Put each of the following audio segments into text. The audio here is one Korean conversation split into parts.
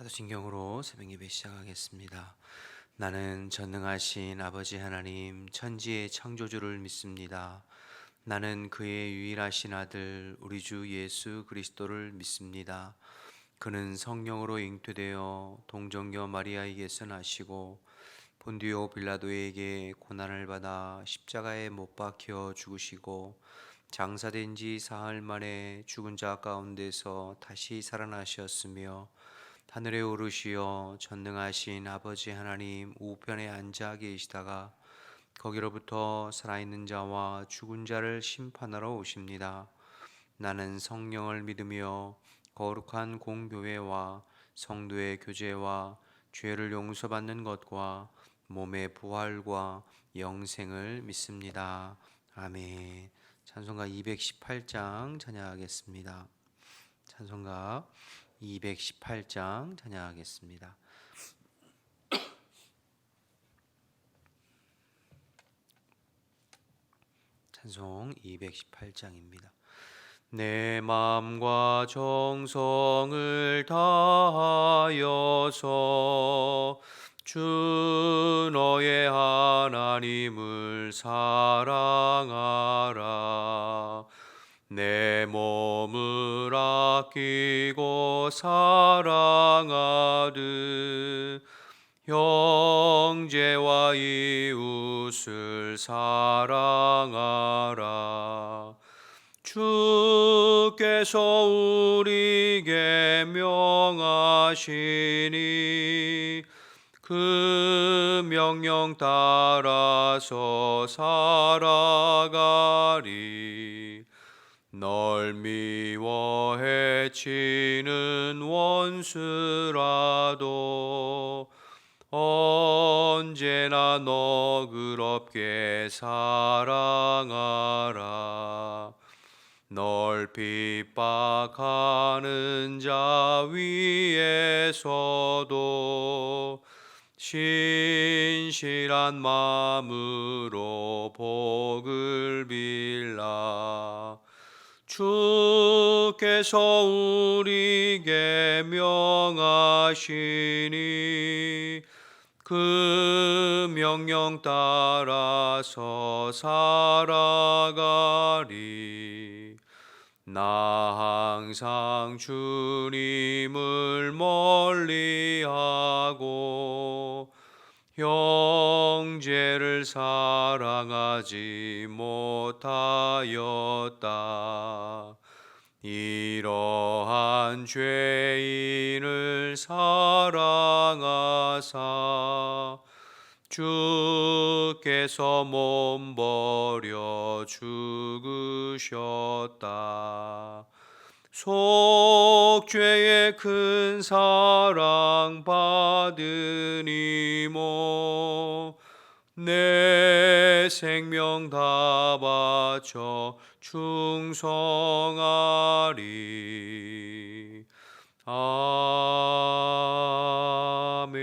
사도신경으로 새벽 예배 시작하겠습니다. 나는 전능하신 아버지 하나님 천지의 창조주를 믿습니다. 나는 그의 유일하신 아들 우리 주 예수 그리스도를 믿습니다. 그는 성령으로 잉태되어 동정녀 마리아에게서 나시고 본디오 빌라도에게 고난을 받아 십자가에 못 박혀 죽으시고 장사된 지 사흘 만에 죽은 자 가운데서 다시 살아나셨으며 하늘에 오르시어 전능하신 아버지 하나님 우편에 앉아 계시다가 거기로부터 살아있는 자와 죽은 자를 심판하러 오십니다. 나는 성령을 믿으며 거룩한 공교회와 성도의 교제와 죄를 용서받는 것과 몸의 부활과 영생을 믿습니다. 아멘. 찬송가 218장 찬양하겠습니다. 찬송가 218장 찬양하겠습니다. 찬송 218장입니다. 내 마음과 정성을 다하여서 주 너의 하나님을 사랑하라. 내 몸을 아끼고 사랑하듯 형제와 이웃을 사랑하라. 주께서 우리에게 명하시니 그 명령 따라서 살아가리. 널 미워 해치는 원수라도 언제나 너그럽게 사랑하라. 널 핍박하는 자 위에서도 신실한 마음으로 복을 빌라. 주께서 우리에게 명하시니 그 명령 따라서 살아가리. 나 항상 주님을 멀리하고 형제를 사랑하지 못하였다. 이러한 죄인을 사랑하사 주께서 몸 버려 죽으셨다. 속죄의 큰 사랑 받으니모 내 생명 다 바쳐 충성하리. 아멘.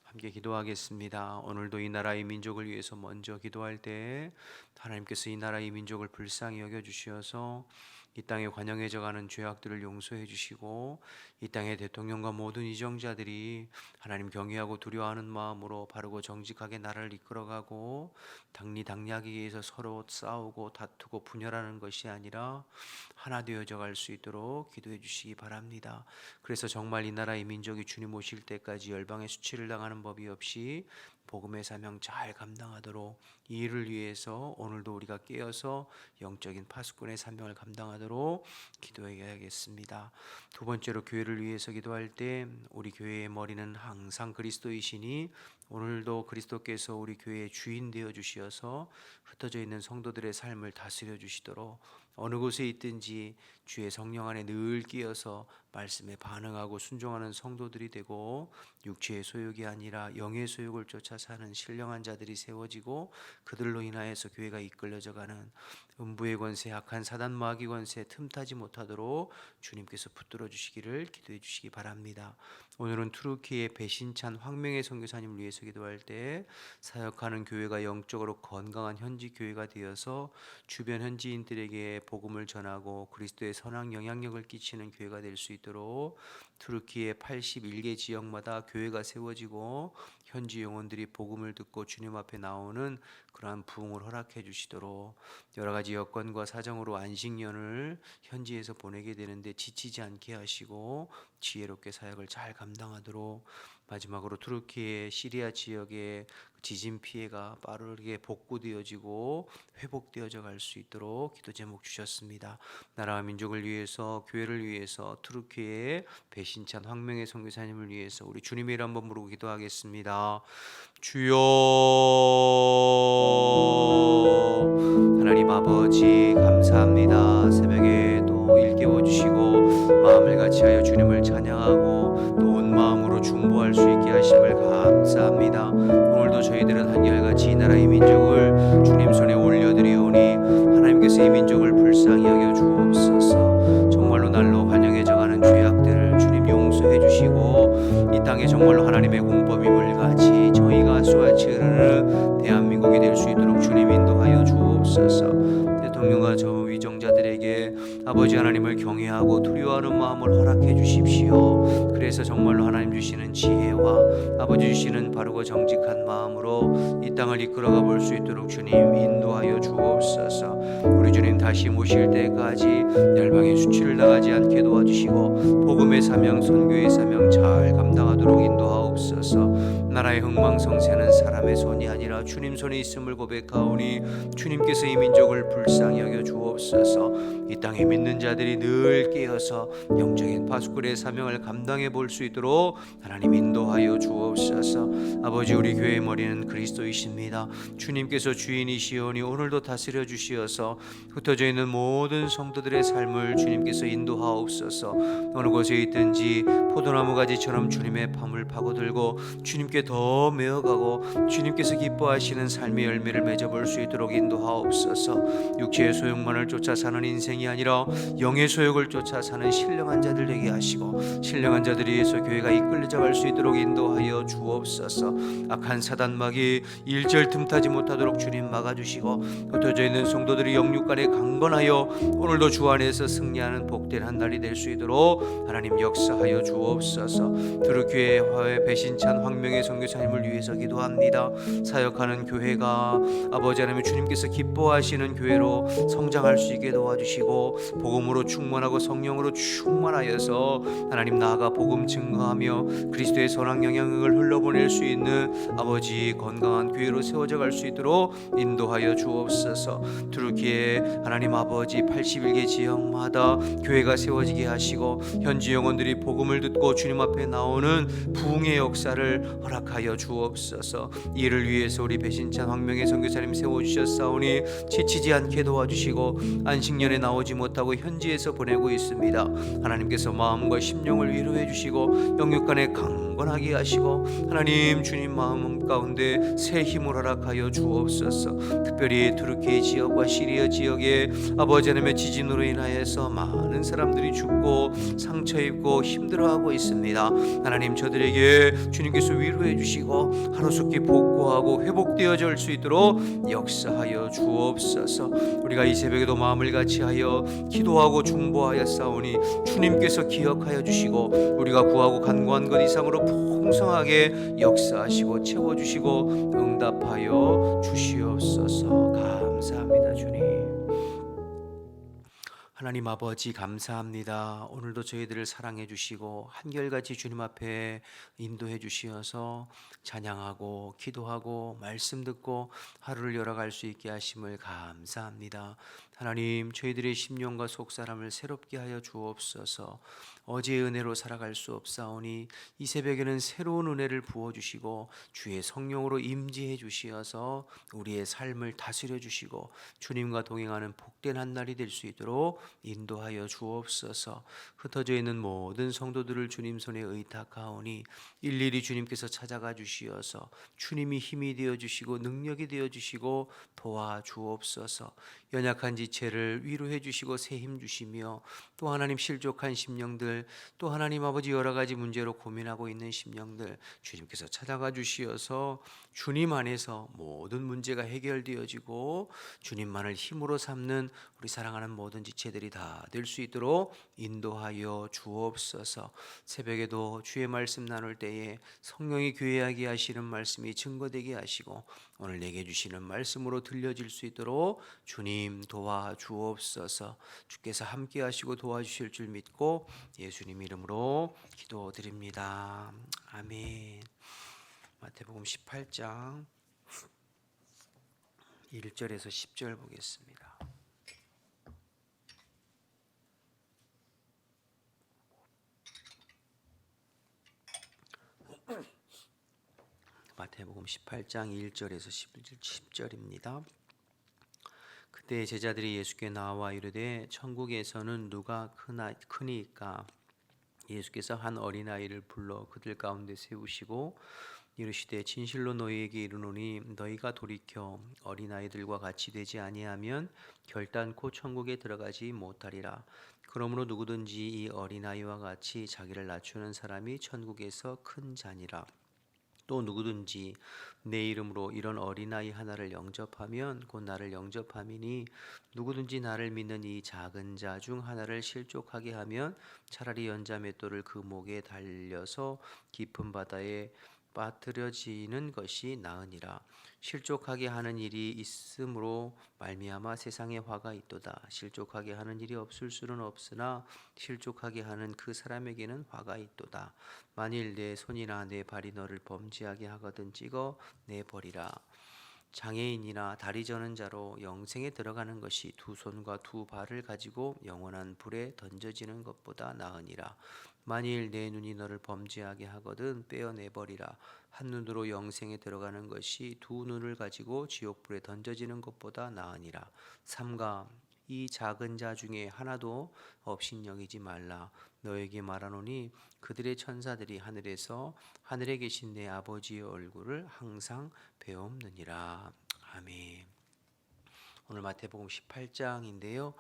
함께 기도하겠습니다. 오늘도 이 나라의 민족을 위해서 먼저 기도할 때 하나님께서 이 나라의 민족을 불쌍히 여겨주시어서 이 땅에 관영해져가는 죄악들을 용서해 주시고 이 땅의 대통령과 모든 이정자들이 하나님 경외하고 두려워하는 마음으로 바르고 정직하게 나라를 이끌어가고 당리당략에 의해서 서로 싸우고 다투고 분열하는 것이 아니라 하나 되어져 갈 수 있도록 기도해 주시기 바랍니다. 그래서 정말 이 나라의 민족이 주님 오실 때까지 열방의 수치를 당하는 법이 없이 복음의 사명 잘 감당하도록 이 일을 위해서 오늘도 우리가 깨어서 영적인 파수꾼의 사명을 감당하도록 기도해야겠습니다. 두 번째로 교회를 위해서 기도할 때 우리 교회의 머리는 항상 그리스도이시니 오늘도 그리스도께서 우리 교회의 주인 되어 주시어서 흩어져 있는 성도들의 삶을 다스려 주시도록 어느 곳에 있든지 주의 성령 안에 늘 끼어서 말씀에 반응하고 순종하는 성도들이 되고 육체의 소욕이 아니라 영의 소욕을 쫓아 사는 신령한 자들이 세워지고 그들로 인하여서 교회가 이끌려져가는 음부의 권세, 악한 사단 마귀 권세 틈타지 못하도록 주님께서 붙들어 주시기를 기도해 주시기 바랍니다. 오늘은 투르키의 배신찬 황명의 선교사님을 위해서 기도할 때 사역하는 교회가 영적으로 건강한 현지 교회가 되어서 주변 현지인들에게 복음을 전하고 그리스도의 선한 영향력을 끼치는 교회가 될 수 있도록 투르키의 81개 지역마다 교회가 세워지고 현지 영혼들이 복음을 듣고 주님 앞에 나오는 그러한 부흥을 허락해 주시도록 여러 가지 여건과 사정으로 안식년을 현지에서 보내게 되는데 지치지 않게 하시고 지혜롭게 사역을 잘 감당하도록 마지막으로 투르키의 시리아 지역의 지진 피해가 빠르게 복구되어지고 회복되어져 갈 수 있도록 기도 제목 주셨습니다. 나라와 민족을 위해서 교회를 위해서 투르키의 배신찬 황명의 선교사님을 위해서 우리 주님의 이름 한번 부르고 기도하겠습니다. 주여 하나님 아버지 감사합니다. 새벽에 또 일깨워 주시고 마음을 같이하여 주님을 찬양하고 또 온 마음으로 중보할 수 있게 하심을 감사합니다. 오늘도 저희들은 한결같이 이 나라의 민족을 주님 손에 올려드리오니 하나님께서 이 민족을 불쌍히 여겨 주옵소서. 정말로 날로 관영해져가는 죄악들을 주님 용서해 주시고 이 땅에 정말로 하나님의 공법임을 같이 저희가 수아치 흐르는 대한민국이 될 수 있도록 주님 인도하여 주옵소서. 대통령과 저 위정자들에게 아버지 하나님을 경외하고 두려워하는 마음을 허락해 주십시오. 그래서 정말로 하나님 주시는 지혜와 아버지 주시는 바르고 정직한 마음으로 이 땅을 이끌어가 볼 수 있도록 주님 인도하여 주옵소서. 우리 주님 다시 모실 때까지 열방의 수치를 당하지 않게 도와주시고 복음의 사명 선교의 사명 잘 감당하도록 인도하옵소서. 나라의 흥망성쇠는 사람의 손이 아니라 주님 손에 있음을 고백하오니 주님께서 이 민족을 불쌍히 여겨 주옵소서. 이 땅에 믿는 자들이 늘 깨어서 영적인 파수꾼의 사명을 감당해 볼 수 있도록 하나님 인도하여 주옵소서. 아버지 우리 교회의 머리는 그리스도이십니다. 주님께서 주인이시오니 오늘도 다스려 주시어서 흩어져 있는 모든 성도들의 삶을 주님께서 인도하옵소서. 어느 곳에 있든지 포도나무 가지처럼 주님의 밤을 파고들고 주님께 더 메어가고 주님께서 기뻐하시는 삶의 열매를 맺어볼 수 있도록 인도하옵소서. 육체의 소욕만을 쫓아 사는 인생이 아니라 영의 소욕을 쫓아 사는 신령한 자들 되게 하시고 신령한 자들에 의해서 교회가 이끌려져 갈 수 있도록 인도하여 주옵소서. 악한 사단막이 일절 틈타지 못하도록 주님 막아주시고 흩어져 있는 성도들이 영육간에 강건하여 오늘도 주 안에서 승리하는 복된 한 날이 될 수 있도록 하나님 역사하여 주옵소서. 두루교회 화해 배신찬 황명의 선교사님을 위해서 기도합니다. 사역하는 교회가 아버지 하나님 주님께서 기뻐하시는 교회로 성장할 수 있게 도와주시고 복음으로 충만하고 성령으로 충만하여서 하나님 나아가 복음 증거하며 그리스도의 선한 영향력을 흘러보낼 수 있는 아버지 건강한 교회로 세워져 갈 수 있도록 인도하여 주옵소서. 투르키의 하나님 아버지 81개 지역마다 교회가 세워지게 하시고 현지 영혼들이 복음을 듣고 주님 앞에 나오는 부흥의 역사를 허락하여 주옵소서. 이를 위해서 우리 배신찬 황명의 선교사님 세워주셨사오니 지치지 않게 도와주시고 안식년에 나오지 못하고 현지에서 보내고 있습니다. 하나님께서 마음과 심령을 위로해 주시고 영육간에 강건하게 하시고 하나님 주님 마음 가운데 새 힘을 허락하여 주옵소서. 특별히 투르키 지역과 시리아 지역에 아버지 하나님의 지진으로 인하여서 많은 사람들이 죽고 상처 입고 힘들어하고 있습니다. 하나님 저들에게 주님께서 위로해 주시고 하루속히 복구하고 회복되어질 수 있도록 역사하여 주옵소서. 우리가 이 새벽에도 마음을 같이하여 기도하고 중보하여 싸우니 주님께서 기억하여 주시고 우리가 구하고 간구한 것 이상으로 풍성하게 역사하시고 채워주시고 응답하여 주시옵소서. 감사합니다 주님. 하나님 아버지 감사합니다. 오늘도 저희들을 사랑해 주시고 한결같이 주님 앞에 인도해 주시어서 찬양하고 기도하고 말씀 듣고 하루를 열어갈 수 있게 하심을 감사합니다. 하나님 저희들의 심령과 속사람을 새롭게 하여 주옵소서. 어제의 은혜로 살아갈 수 없사오니 이 새벽에는 새로운 은혜를 부어주시고 주의 성령으로 임재해 주시어서 우리의 삶을 다스려 주시고 주님과 동행하는 복된 한 날이 될 수 있도록 인도하여 주옵소서. 흩어져 있는 모든 성도들을 주님 손에 의탁하오니 일일이 주님께서 찾아가 주시어서 주님이 힘이 되어 주시고 능력이 되어 주시고 도와 주옵소서. 연약한지 지체를 위로해 주시고 새 힘 주시며, 또 하나님 실족한 심령들, 또 하나님 아버지 여러 가지 문제로 고민하고 있는 심령들 주님께서 찾아가 주시어서 주님 안에서 모든 문제가 해결되어지고 주님만을 힘으로 삼는 우리 사랑하는 모든 지체들이 다 될 수 있도록 인도하여 주옵소서. 새벽에도 주의 말씀 나눌 때에 성령이 교회하게 하시는 말씀이 증거되게 하시고 오늘 내게 주시는 말씀으로 들려질 수 있도록 주님 도와주옵소서. 주께서 함께 하시고 도와주실 줄 믿고 예수님 이름으로 기도드립니다. 아멘. 마태복음 18장 1절에서 10절 보겠습니다. 마태복음 18장 1절에서 10절입니다. 그때 제자들이 예수께 나와 이르되 천국에서는 누가 크니까? 예수께서 한 어린아이를 불러 그들 가운데 세우시고 이르시되 진실로 너희에게 이르노니 너희가 돌이켜 어린아이들과 같이 되지 아니하면 결단코 천국에 들어가지 못하리라. 그러므로 누구든지 이 어린아이와 같이 자기를 낮추는 사람이 천국에서 큰 자니라. 또 누구든지 내 이름으로 이런 어린아이 하나를 영접하면 곧 나를 영접함이니 누구든지 나를 믿는 이 작은 자 중 하나를 실족하게 하면 차라리 연자 맷돌을 그 목에 달려서 깊은 바다에 빠뜨려지는 것이 나으니라. 실족하게 하는 일이 있으므로 말미암아 세상에 화가 있도다. 실족하게 하는 일이 없을 수는 없으나 실족하게 하는 그 사람에게는 화가 있도다. 만일 내 손이나 내 발이 너를 범죄하게 하거든 찍어 내버리라. 장애인이나 다리 저는 자로 영생에 들어가는 것이 두 손과 두 발을 가지고 영원한 불에 던져지는 것보다 나으니라. 만일 내 눈이 너를 범죄하게 하거든 빼어내버리라. 한 눈으로 영생에 들어가는 것이 두 눈을 가지고 지옥불에 던져지는 것보다 나으니라. 삼가 이 작은 자 중에 하나도 업신여기지 말라. 너에게 말하노니 그들의 천사들이 하늘에서 하늘에 계신 내 아버지의 얼굴을 항상 배움느니라. 아멘. 오늘 마태복음 18장인데요.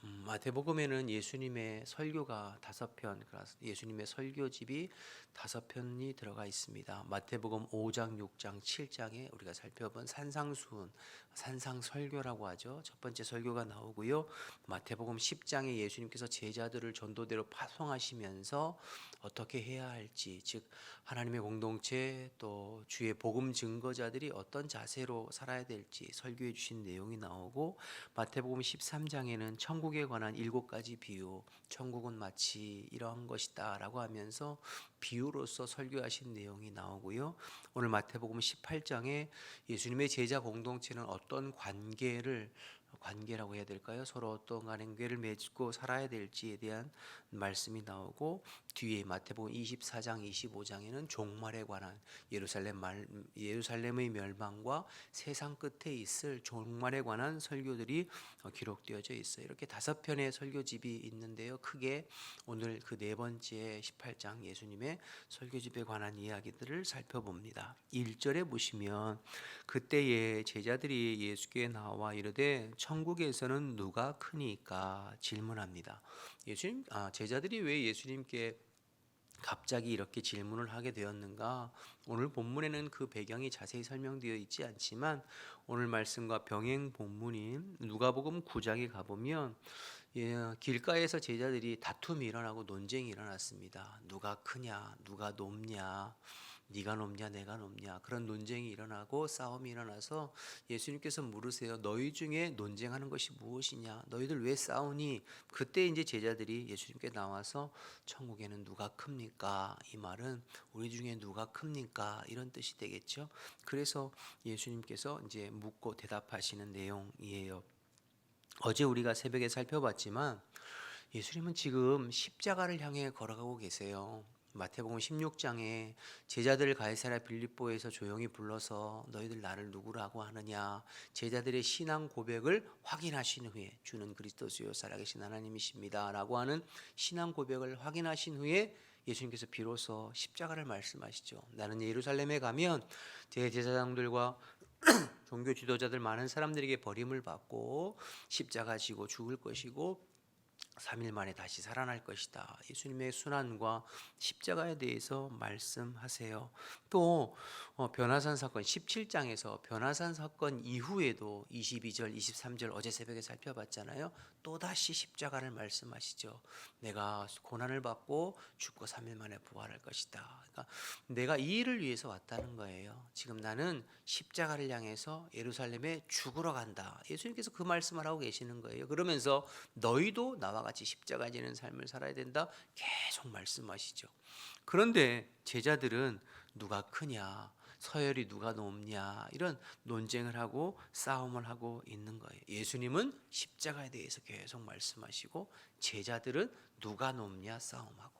마태복음에는 예수님의 설교가 5편, 예수님의 설교집이 5편이 들어가 있습니다. 마태복음 5장, 6장, 7장에 우리가 살펴본 산상수훈, 산상설교라고 하죠. 첫 번째 설교가 나오고요. 마태복음 10장에 예수님께서 제자들을 전도대로 파송하시면서 어떻게 해야 할지, 즉 하나님의 공동체 또 주의 복음 증거자들이 어떤 자세로 살아야 될지 설교해 주신 내용이 나오고, 마태복음 13장에는 천국에 관한 7가지 비유, 천국은 마치 이러한 것이다 라고 하면서 비유로서 설교하신 내용이 나오고요. 오늘 마태복음 18장에 예수님의 제자 공동체는 어떤 관계라고 해야 될까요? 서로 어떤 관계를 맺고 살아야 될지에 대한 말씀이 나오고, 뒤에 마태복음 24장, 25장에는 종말에 관한 예루살렘의 멸망과 세상 끝에 있을 종말에 관한 설교들이 기록되어져 있어요. 이렇게 5편의 설교집이 있는데요. 크게 오늘 그 4번째 18장 예수님의 설교집에 관한 이야기들을 살펴봅니다. 1절에 보시면 그때에 제자들이 예수께 나와 이르되 천국에서는 누가 크니까 질문합니다. 제자들이 왜 예수님께 갑자기 이렇게 질문을 하게 되었는가? 오늘 본문에는 그 배경이 자세히 설명되어 있지 않지만 오늘 말씀과 병행 본문인 누가복음 9장에 가보면 길가에서 제자들이 다툼이 일어나고 논쟁이 일어났습니다. 누가 크냐, 누가 높냐, 네가 높냐 내가 높냐, 그런 논쟁이 일어나고 싸움이 일어나서 예수님께서 물으세요. 너희 중에 논쟁하는 것이 무엇이냐? 너희들 왜 싸우니? 그때 이제 제자들이 예수님께 나와서 천국에는 누가 큽니까? 이 말은 우리 중에 누가 큽니까? 이런 뜻이 되겠죠. 그래서 예수님께서 이제 묻고 대답하시는 내용이에요. 어제 우리가 새벽에 살펴봤지만 예수님은 지금 십자가를 향해 걸어가고 계세요. 마태복음 16장에 제자들을 가이사랴 빌립보에서 조용히 불러서 너희들 나를 누구라고 하느냐, 제자들의 신앙 고백을 확인하신 후에 주는 그리스도시요 살아계신 하나님이십니다 라고 하는 신앙 고백을 확인하신 후에 예수님께서 비로소 십자가를 말씀하시죠. 나는 예루살렘에 가면 대제사장들과 종교 지도자들 많은 사람들에게 버림을 받고 십자가 지고 죽을 것이고 3일 만에 다시 살아날 것이다. 예수님의 순환과 십자가에 대해서 말씀하세요. 또 변화산 사건 17장에서 변화산 사건 이후에도 22절, 23절 어제 새벽에 살펴봤잖아요. 또다시 십자가를 말씀하시죠. 내가 고난을 받고 죽고 3일 만에 부활할 것이다. 그러니까 내가 이 일을 위해서 왔다는 거예요. 지금 나는 십자가를 향해서 예루살렘에 죽으러 간다. 예수님께서 그 말씀을 하고 계시는 거예요. 그러면서 너희도 나와 같이 십자가 지는 삶을 살아야 된다. 계속 말씀하시죠. 그런데 제자들은 누가 크냐, 서열이 누가 높냐 이런 논쟁을 하고 싸움을 하고 있는 거예요. 예수님은 십자가에 대해서 계속 말씀하시고 제자들은 누가 높냐 싸움하고.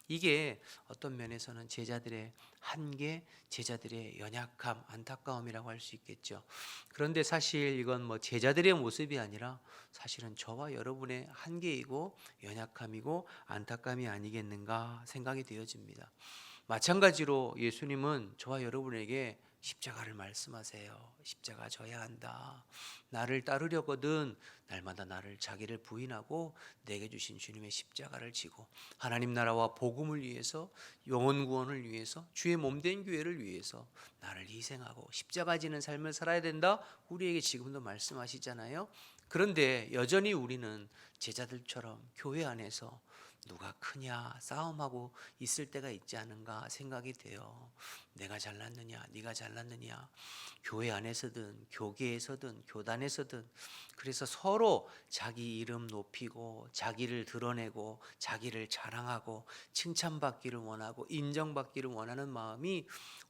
이게 어떤 면에서는 제자들의 한계, 제자들의 연약함, 안타까움이라고 할 수 있겠죠. 그런데 사실 이건 뭐 제자들의 모습이 아니라 사실은 저와 여러분의 한계이고 연약함이고 안타까움이 아니겠는가 생각이 되어집니다. 마찬가지로 예수님은 저와 여러분에게 십자가를 말씀하세요. 십자가 져야 한다. 나를 따르려거든 날마다 나를 자기를 부인하고 내게 주신 주님의 십자가를 지고 하나님 나라와 복음을 위해서 영혼 구원을 위해서 주의 몸된 교회를 위해서 나를 희생하고 십자가 지는 삶을 살아야 된다. 우리에게 지금도 말씀하시잖아요. 그런데 여전히 우리는 제자들처럼 교회 안에서 누가 크냐 싸움하고 있을 때가 있지 않은가 생각이 돼요. 내가 잘났느냐 네가 잘났느냐 교회 안에서든 교계에서든 교단에서든 그래서 서로 자기 이름 높이고 자기를 드러내고 자기를 자랑하고 칭찬받기를 원하고 인정받기를 원하는 마음이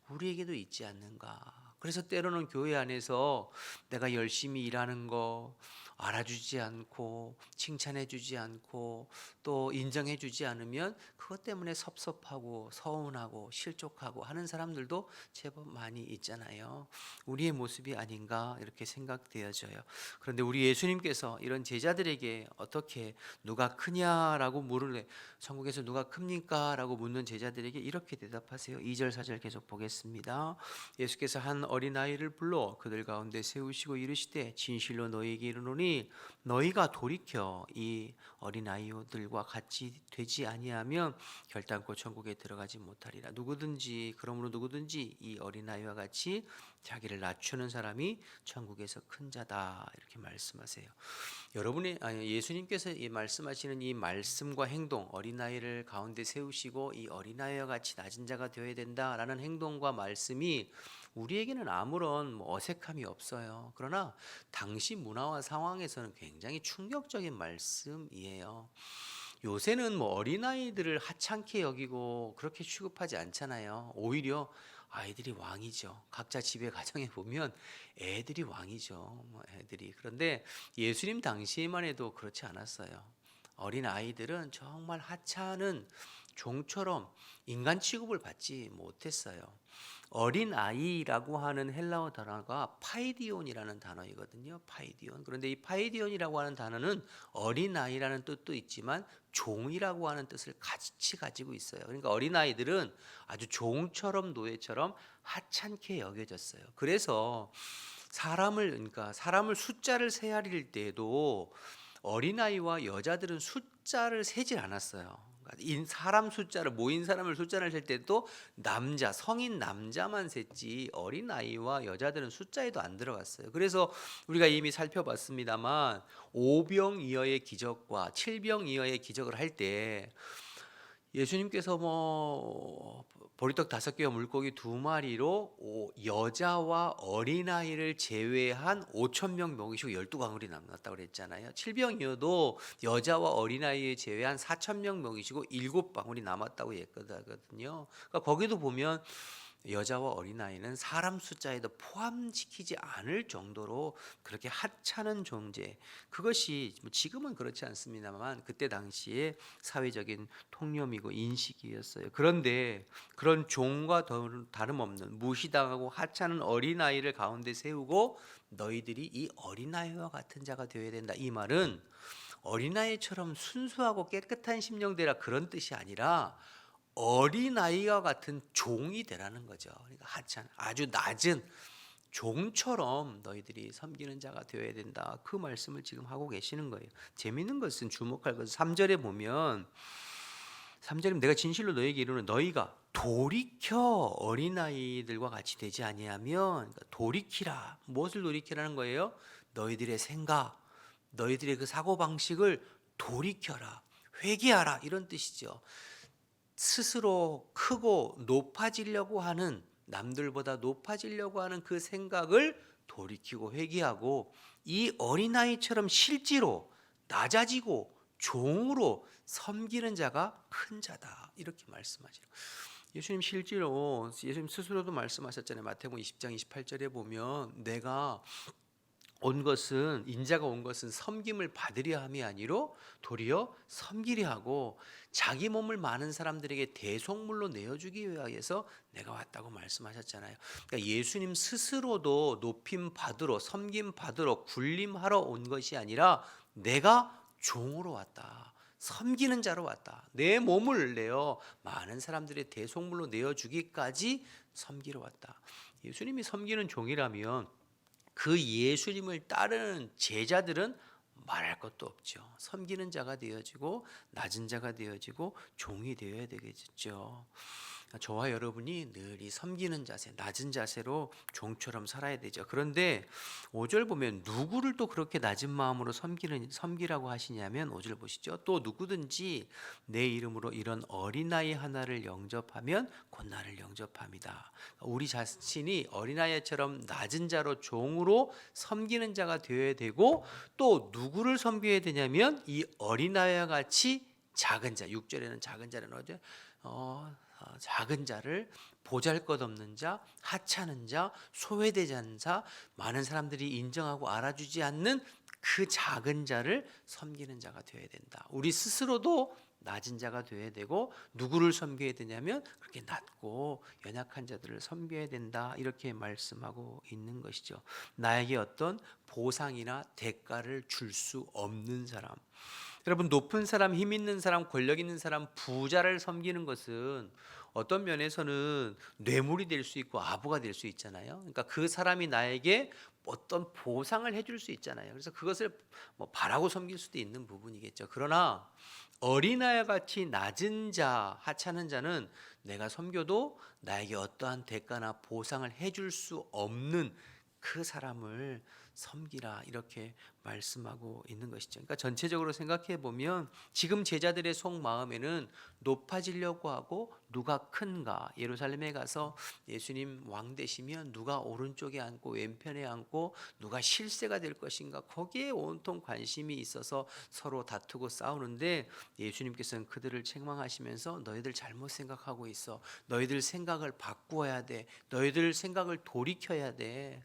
우리에게도 있지 않는가. 그래서 때로는 교회 안에서 내가 열심히 일하는 거 알아주지 않고 칭찬해주지 않고 또 인정해주지 않으면 그것 때문에 섭섭하고 서운하고 실족하고 하는 사람들도 제법 많이 있잖아요. 우리의 모습이 아닌가 이렇게 생각되어져요. 그런데 우리 예수님께서 이런 제자들에게 어떻게 누가 크냐라고 물으래 천국에서 누가 큽니까? 라고 묻는 제자들에게 이렇게 대답하세요. 2절 4절 계속 보겠습니다. 예수께서 한 어린아이를 불러 그들 가운데 세우시고 이르시되 진실로 너희에게 이르노니 너희가 돌이켜 이 어린아이들과 같이 되지 아니하면 결단코 천국에 들어가지 못하리라. 그러므로 누구든지 이 어린아이와 같이 자기를 낮추는 사람이 천국에서 큰 자다. 이렇게 말씀하세요. 예수님께서 이 말씀하시는 이 말씀과 행동, 어린아이를 가운데 세우시고 이 어린아이와 같이 낮은 자가 되어야 된다라는 행동과 말씀이 우리에게는 아무런 어색함이 없어요. 그러나 당시 문화와 상황에서는 굉장히 충격적인 말씀이에요. 요새는 어린아이들을 하찮게 여기고 그렇게 취급하지 않잖아요. 오히려 아이들이 왕이죠. 각자 집에 가정에 보면 애들이 왕이죠. 애들이. 그런데 예수님 당시에만 해도 그렇지 않았어요. 어린 아이들은 정말 하찮은 종처럼 인간 취급을 받지 못했어요. 어린 아이라고 하는 헬라어 단어가 파이디온이라는 단어이거든요. 파이디온. 그런데 이 파이디온이라고 하는 단어는 어린 아이라는 뜻도 있지만 종이라고 하는 뜻을 같이 가지고 있어요. 그러니까 어린 아이들은 아주 종처럼 노예처럼 하찮게 여겨졌어요. 그래서 사람을 숫자를 세아릴 때도 어린아이와 여자들은 숫자를 세질 않았어요. 사람 숫자를 모인 사람을 숫자를 셀 때도 성인 남자만 셌지 어린아이와 여자들은 숫자에도 안 들어갔어요. 그래서 우리가 이미 살펴봤습니다만 5병이어의 기적과 7병이어의 기적을 할 때 예수님께서 보리떡 5개와 물고기 2마리로 여자와 어린아이를 제외한 5,000명 먹이시고 12광울이 남았다고 그랬잖아요. 7병이어도 여자와 어린아이를 제외한 4,000명 먹이시고 7방울이 남았다고 했거든요. 그러니까 거기도 보면 여자와 어린아이는 사람 숫자에도 포함시키지 않을 정도로 그렇게 하찮은 존재, 그것이 지금은 그렇지 않습니다만 그때 당시에 사회적인 통념이고 인식이었어요. 그런데 그런 종과 다름없는 무시당하고 하찮은 어린아이를 가운데 세우고 너희들이 이 어린아이와 같은 자가 되어야 된다. 이 말은 어린아이처럼 순수하고 깨끗한 심령 되라 그런 뜻이 아니라 어린아이와 같은 종이 되라는 거죠. 그러니까 아주 낮은 종처럼 너희들이 섬기는 자가 되어야 된다. 그 말씀을 지금 하고 계시는 거예요. 재미있는 것은 주목할 것은 3절에 보면 3절에 내가 진실로 너희에게 이르노니 너희가 돌이켜 어린아이들과 같이 되지 아니하면 돌이키라. 무엇을 돌이키라는 거예요? 너희들의 생각, 너희들의 그 사고방식을 돌이켜라. 회개하라 이런 뜻이죠. 스스로 크고 높아지려고 하는 남들보다 높아지려고 하는 그 생각을 돌이키고 회개하고 이 어린아이처럼 실제로 낮아지고 종으로 섬기는 자가 큰 자다 이렇게 말씀하시는 예수님 실제로 예수님 스스로도 말씀하셨잖아요. 마태복음 20장 28절에 보면 내가 온 것은 인자가 온 것은 섬김을 받으려 함이 아니로 도리어 섬기려 하고 자기 몸을 많은 사람들에게 대속물로 내어주기 위하여서 내가 왔다고 말씀하셨잖아요. 그러니까 예수님 스스로도 높임 받으러 섬김 받으러 군림하러 온 것이 아니라 내가 종으로 왔다. 섬기는 자로 왔다. 내 몸을 내어 많은 사람들의 대속물로 내어주기까지 섬기러 왔다. 예수님이 섬기는 종이라면 그 예수님을 따르는 제자들은 말할 것도 없죠. 섬기는 자가 되어지고 낮은 자가 되어지고 종이 되어야 되겠죠. 저와 여러분이 늘 이 섬기는 자세, 낮은 자세로 종처럼 살아야 되죠. 그런데 5절 보면 누구를 또 그렇게 낮은 마음으로 섬기라고 하시냐면 5절 보시죠. 또 누구든지 내 이름으로 이런 어린아이 하나를 영접하면 곧 나를 영접합니다. 우리 자신이 어린아이처럼 낮은 자로 종으로 섬기는 자가 되어야 되고 또 누구를 섬겨야 되냐면 이 어린아이와 같이 작은 자, 6절에는 작은 자는 어제 작은 자를 보잘것없는 자, 하찮은 자, 소외되지 않는 자, 많은 사람들이 인정하고 알아주지 않는 그 작은 자를 섬기는 자가 되어야 된다. 우리 스스로도 낮은 자가 되어야 되고 누구를 섬겨야 되냐면 그렇게 낮고 연약한 자들을 섬겨야 된다. 이렇게 말씀하고 있는 것이죠. 나에게 어떤 보상이나 대가를 줄 수 없는 사람. 여러분 높은 사람, 힘 있는 사람, 권력 있는 사람, 부자를 섬기는 것은 어떤 면에서는 뇌물이 될 수 있고 아부가 될 수 있잖아요. 그러니까 그 사람이 나에게 어떤 보상을 해줄 수 있잖아요. 그래서 그것을 뭐 바라고 섬길 수도 있는 부분이겠죠. 그러나 어린아이와 같이 낮은 자, 하찮은 자는 내가 섬겨도 나에게 어떠한 대가나 보상을 해줄 수 없는 그 사람을 섬기라 이렇게 말씀하고 있는 것이죠. 그러니까 전체적으로 생각해 보면 지금 제자들의 속마음에는 높아지려고 하고 누가 큰가, 예루살렘에 가서 예수님 왕 되시면 누가 오른쪽에 앉고 왼편에 앉고 누가 실세가 될 것인가, 거기에 온통 관심이 있어서 서로 다투고 싸우는데 예수님께서는 그들을 책망하시면서 너희들 잘못 생각하고 있어. 너희들 생각을 바꾸어야 돼. 너희들 생각을 돌이켜야 돼.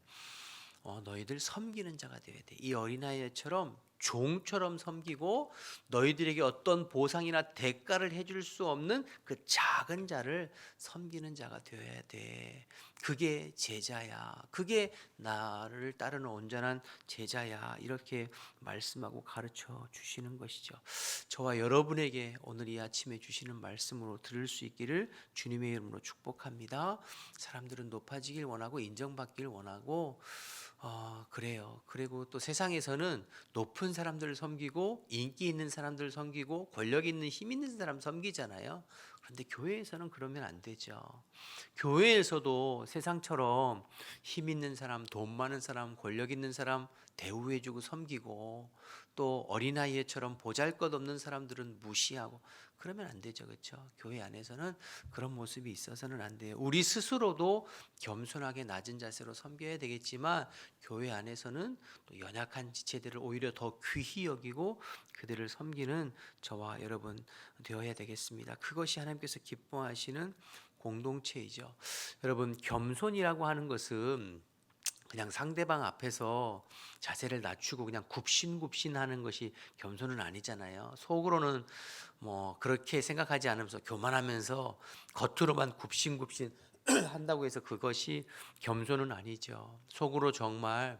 너희들 섬기는 자가 되어야 돼. 이 어린아이처럼 종처럼 섬기고 너희들에게 어떤 보상이나 대가를 해줄 수 없는 그 작은 자를 섬기는 자가 되어야 돼. 그게 제자야. 그게 나를 따르는 온전한 제자야. 이렇게 말씀하고 가르쳐 주시는 것이죠. 저와 여러분에게 오늘 이 아침에 주시는 말씀으로 들을 수 있기를 주님의 이름으로 축복합니다. 사람들은 높아지길 원하고 인정받기를 원하고 그래요. 그리고 또 세상에서는 높은 사람들을 섬기고 인기 있는 사람들을 섬기고 권력 있는 힘 있는 사람 섬기잖아요. 그런데 교회에서는 그러면 안 되죠. 교회에서도 세상처럼 힘 있는 사람, 돈 많은 사람, 권력 있는 사람 대우해주고 섬기고 또 어린아이처럼 보잘것없는 사람들은 무시하고 그러면 안 되죠. 그렇죠? 교회 안에서는 그런 모습이 있어서는 안 돼요. 우리 스스로도 겸손하게 낮은 자세로 섬겨야 되겠지만 교회 안에서는 또 연약한 지체들을 오히려 더 귀히 여기고 그들을 섬기는 저와 여러분 되어야 되겠습니다. 그것이 하나님께서 기뻐하시는 공동체이죠. 여러분 겸손이라고 하는 것은 그냥 상대방 앞에서 자세를 낮추고 그냥 굽신굽신하는 것이 겸손은 아니잖아요. 속으로는 뭐 그렇게 생각하지 않으면서 교만하면서 겉으로만 굽신굽신 한다고 해서 그것이 겸손은 아니죠. 속으로 정말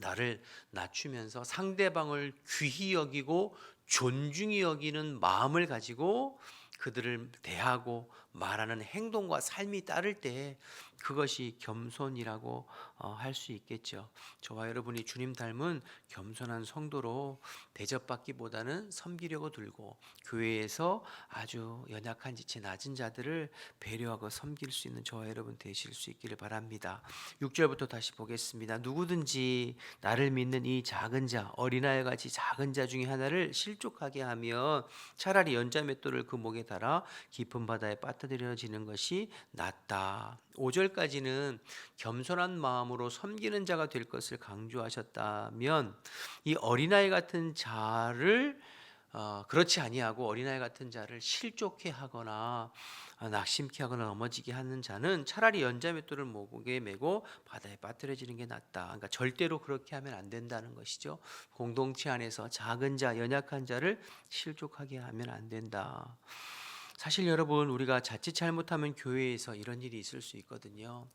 나를 낮추면서 상대방을 귀히 여기고 존중히 여기는 마음을 가지고 그들을 대하고 말하는 행동과 삶이 따를 때 그것이 겸손이라고 할 수 있겠죠. 저와 여러분이 주님 닮은 겸손한 성도로 대접받기보다는 섬기려고 들고 교회에서 아주 연약한 지체 낮은 자들을 배려하고 섬길 수 있는 저와 여러분 되실 수 있기를 바랍니다. 6절부터 다시 보겠습니다. 누구든지 나를 믿는 이 작은 자 어린아이 같이 작은 자 중에 하나를 실족하게 하면 차라리 연자 맷돌을 그 목에 달아 깊은 바다에 빠뜨려지는 것이 낫다. 5절까지는 겸손한 마음으로 섬기는 자가 될 것을 강조하셨다면 이 어린아이 같은 자를 그렇지 아니하고 어린아이 같은 자를 실족해 하거나 낙심케 하거나 넘어지게 하는 자는 차라리 연자맷돌을 목에 메고 바다에 빠뜨려지는 게 낫다. 그러니까 절대로 그렇게 하면 안 된다는 것이죠. 공동체 안에서 작은 자, 연약한 자를 실족하게 하면 안 된다. 사실 여러분, 우리가 자칫 잘못하면 교회에서 이런 일이 있을 수 있거든요.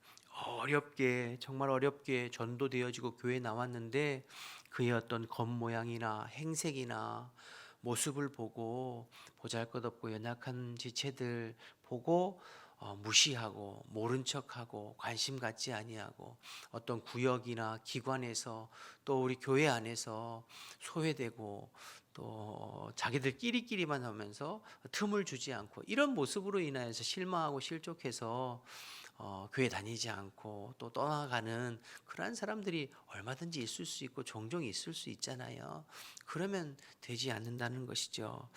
어렵게, 정말 어렵게 전도되어지고 교회에 나왔는데 그의 어떤 겉모양이나 행색이나 모습을 보고 보잘것없고 연약한 지체들 보고 무시하고 모른 척하고 관심 갖지 아니하고 어떤 구역이나 기관에서 또 우리 교회 안에서 소외되고 또 자기들끼리만 하면서 틈을 주지 않고 이런 모습으로 인하여서 실망하고 실족해서 교회 다니지 않고 또 떠나가는 그러한 사람들이 얼마든지 있을 수 있고 종종 있을 수 있잖아요. 그러면 되지 않는다는 것이죠.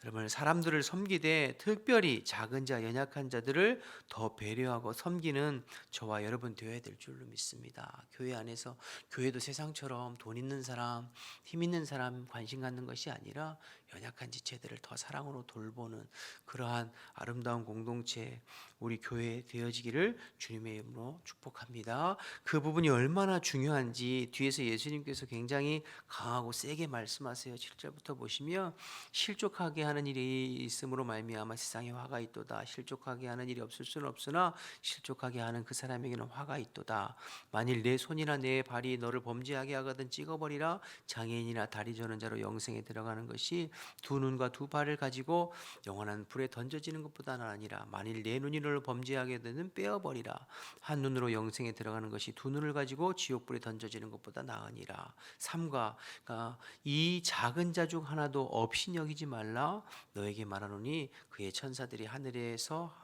여러분, 사람들을 섬기되 특별히 작은 자, 연약한 자들을 더 배려하고 섬기는 저와 여러분 되어야 될 줄로 믿습니다. 교회 안에서 교회도 세상처럼 돈 있는 사람, 힘 있는 사람 관심 갖는 것이 아니라 연약한 지체들을 더 사랑으로 돌보는 그러한 아름다운 공동체 우리 교회 되어지기를 주님의 이름으로 축복합니다. 그 부분이 얼마나 중요한지 뒤에서 예수님께서 굉장히 강하고 세게 말씀하세요. 7절부터 보시면 실족하게 하는 일이 있음으로 말미암아 세상에 화가 있도다. 실족하게 하는 일이 없을 수는 없으나 실족하게 하는 그 사람에게는 화가 있도다. 만일 내 손이나 내 발이 너를 범죄하게 하거든 찍어버리라. 장애인이나 다리 저는 자로 영생에 들어가는 것이 두 눈과 두 발을 가지고 영원한 불에 던져지는 것보다 나으니라. 만일 내 눈이 너를 범죄하게 되는 빼어버리라. 한 눈으로 영생에 들어가는 것이 두 눈을 가지고 지옥불에 던져지는 것보다 나으니라. 삼가 그러니까 이 작은 자 중 하나도 없이 여기지 말라. 너에게 말하노니 그의 천사들이 하늘에서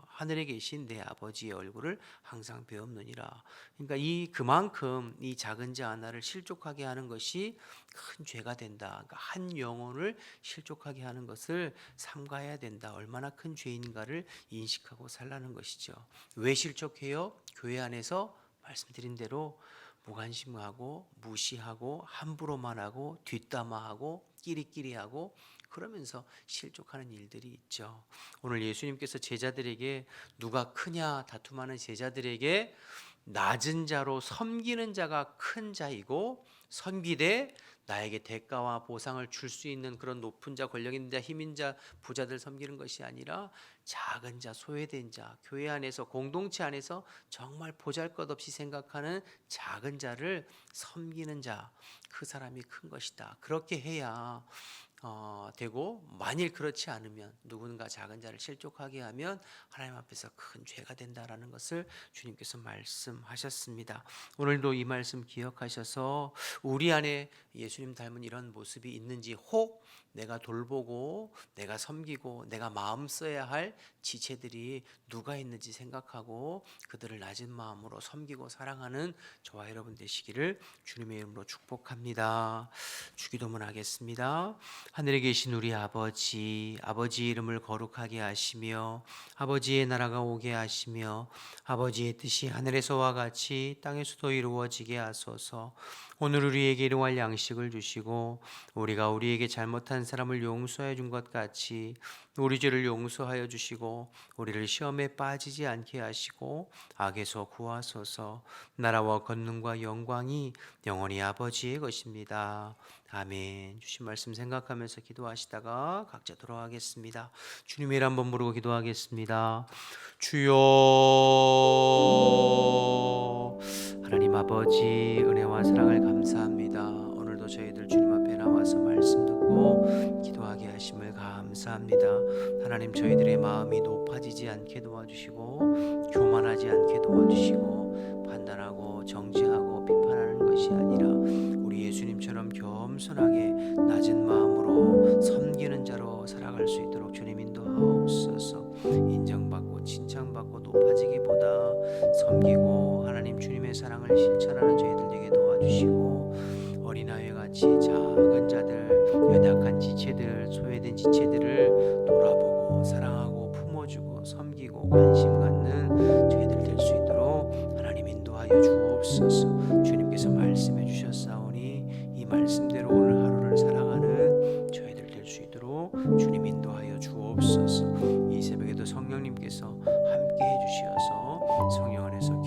하늘에 계신 내 아버지의 얼굴을 항상 배움느니라. 그러니까 그만큼 이 작은 자 하나를 실족하게 하는 것이 큰 죄가 된다. 그러니까 한 영혼을 실족하게 하는 것을 삼가해야 된다. 얼마나 큰 죄인가를 인식하고 살라는 것이죠. 왜 실족해요? 교회 안에서 말씀드린 대로 무관심하고 무시하고 함부로만 하고 뒷담화하고 끼리끼리하고 그러면서 실족하는 일들이 있죠. 오늘 예수님께서 제자들에게 누가 크냐 다툼하는 제자들에게 낮은 자로 섬기는 자가 큰 자이고 섬기되 나에게 대가와 보상을 줄 수 있는 그런 높은 자, 권력 있는 자, 힘인 자, 부자들 섬기는 것이 아니라 작은 자, 소외된 자, 교회 안에서 공동체 안에서 정말 보잘것없이 생각하는 작은 자를 섬기는 자, 그 사람이 큰 것이다. 그렇게 해야 되고 만일 그렇지 않으면 누군가 작은 자를 실족하게 하면 하나님 앞에서 큰 죄가 된다라는 것을 주님께서 말씀하셨습니다. 오늘도 이 말씀 기억하셔서 우리 안에 예수님 닮은 이런 모습이 있는지 혹 내가 돌보고 내가 섬기고 내가 마음 써야 할 지체들이 누가 있는지 생각하고 그들을 낮은 마음으로 섬기고 사랑하는 저와 여러분 되시기를 주님의 이름으로 축복합니다. 주기도문 하겠습니다. 하늘에 계신 우리 아버지 이름을 거룩하게 하시며 아버지의 나라가 오게 하시며 아버지의 뜻이 하늘에서와 같이 땅에서도 이루어지게 하소서. 오늘 우리에게 일용할 양식을 주시고 우리가 우리에게 잘못한 사람을 용서해 준 것 같이 우리 죄를 용서하여 주시고 우리를 시험에 빠지지 않게 하시고 악에서 구하소서. 나라와 권능과 영광이 영원히 아버지의 것입니다. 아멘. 주신 말씀 생각하면서 기도하시다가 각자 돌아가겠습니다. 주님의 이름 한번 부르고 기도하겠습니다. 주여. 하나님 아버지 은혜와 사랑을 감사합니다. 오늘도 저희들 주님 앞에 나와서 말씀 듣고 기도하게 하심을 감사합니다. 감사합니다. 하나님, 저희들의 마음이 높아지지 않게 도와주시고 교만하지 않게 도와주시고 판단하고 정죄하고 비판하는 것이 아니라 우리 예수님처럼 겸손하게 낮은 마음으로 섬기는 자로 살아갈 수 있도록 주님 인도하옵소서. 인정받고 칭찬받고 높아지기보다 섬기고 하나님 주님의 사랑을 실천하는 저희들 되게 도와주시고, 어린아이와 같이 작은 자들, 연약한 지체들, 소외된 지체들을 돌아보고 사랑하고 품어주고 섬기고 관심 갖는 저희들 될 수 있도록 하나님 인도하여 주옵소서. 주님께서 말씀해 주셨사오니 이 말씀대로 오늘 하루를 살아가는 저희들 될 수 있도록 주님 인도하여 주옵소서. 이 새벽에도 성령님께서 함께 해주시어서 성령 안에서